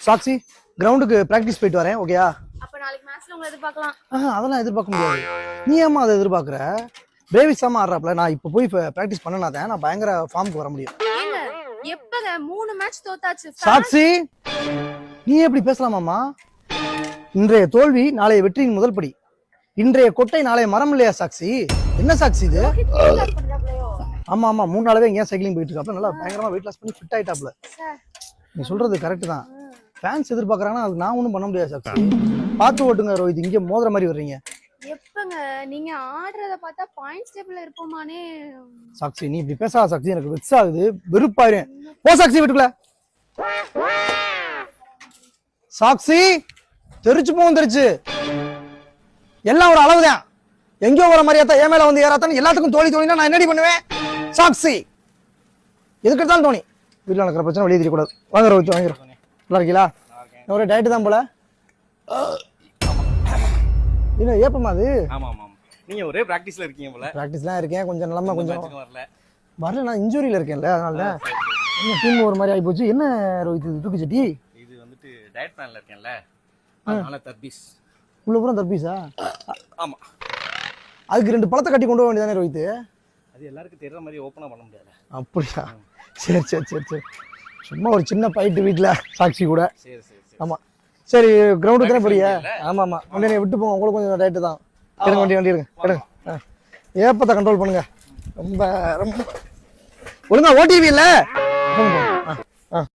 சாக்ஷி கிரவுண்டுக்கு பிராக்டிஸ் போயிட்டு வரேன் ஓகேயா? அப்ப நாளைக்கு மேட்ச்ல உங்களை எதிர்பார்க்கலாம். அதெல்லாம் எதிர்பார்க்க முடியாது. நீ ஏமா அதை எதிர்பார்க்குற? பிரேவிஸாம ஆடுறாப்ல. நான் இப்போ போய் பிராக்டிஸ் பண்ணனாதான் நான் பயங்கர ஃபார்முக்கு வர முடியும். எப்பங்க 3 மேட்ச் தோத்தாச்சு. சாக்ஷி நீ எப்படி பேசலாமாமா? இன்றைய தோல்வி நாளைய வெற்றியின் முதல் படி. இன்றைய கொட்டை நாளைய மரம் இல்லையா சாக்ஷி? என்ன சாக்ஷி இது? ஆமா ஆமா 3 நாளாவே எங்கேயா சைக்கிளிங் போயிட்டு இருக்காப்ல. நல்லா பயங்கரமா வெயிட் லாஸ் பண்ணி ஃபிட் ஆயிட்டாப்ல. நீ சொல்றது கரெக்ட் தான். ஃபேன்ஸ் எதிர்பார்க்கறாங்கன்னா அதுக்கு நான் ஒன்றும் பண்ண முடியாது சாக்ஷி. பார்த்து ஓட்டுங்க ரோஹித். இங்கே மோதுற மாதிரி வர்றீங்க. எப்பங்க நீங்க ஆடுறத பார்த்தா பாயிண்ட்ஸ் டேபிள்ல இருப்போமானே. சாக்ஷி நீ இப்படி பேசாத சாக்ஷி. எனக்கு வெக்ஸ் ஆகுது, வெறுப்பாயிரும். போ சாக்ஷி வீட்டுக்குள்ள. சாக்ஷி தெரிச்சு போகும் தெரிச்சு. எல்லாம் ஒரு அளவுதான். எங்கேயோ வர மாதிரியாத்தான் என் மேல வந்து ஏறாத்தான் எல்லாத்துக்கும் தோழி தோழினா நான் என்னடி பண்ணுவேன்? சாக்ஷி எதுக்கு எடுத்தாலும் தோணி. வீட்டில் நடக்கிற பிரச்சனை வெளியே தெரியக்கூடாது. வாங்க ரோஹித் வாங்கிடும். நல்லா இருக்கீங்களா? ஒரே டயட்டு தான் போல. இல்லை ஏப்பமா அது? ஆமா ஆமா நீங்க ஒரே பிராக்டிஸ்ல இருக்கீங்க போல. பிராக்டிஸ்லாம் இருக்கேன். கொஞ்சம் நிலமா கொஞ்சம் வரல. நான் இன்ஜூரியில் இருக்கேன்ல, அதனால என்ன டீம் ஒரு மாதிரி ஆகி போச்சு. என்ன ரோஹித் இது தூக்கி சட்டி? இது வந்துட்டு டயட் பிளான்ல இருக்கேன்ல, அதனால தர்பீஸ். உள்ள பூரா தர்பீஸா? ஆமா. அதுக்கு 2 பழத்தை கட்டி கொண்டு வர வேண்டியதானே ரோஹித்? அது எல்லாருக்கும் தெரியற மாதிரி ஓப்பனா பண்ண முடியாது. அப்படியா? சரி சரி சரி சரி. சும்மா ஒரு சின்ன ஃபைட்டு வீட்டில் சாக்ஷி கூட. சரி சரி சரி. ஆமா சரி. கிரவுண்டு தானே போறியா? ஆமா ஆமா. வண்டியை விட்டு போங்க. உங்களுக்கு கொஞ்சம் டயட்டு தான். எடுங்க வண்டி எடுங்க எடுங்க. ஏப்பத்தை கண்ட்ரோல் பண்ணுங்க. ரொம்ப ரொம்ப ஒழுங்கா ஓடிவி இல்ல.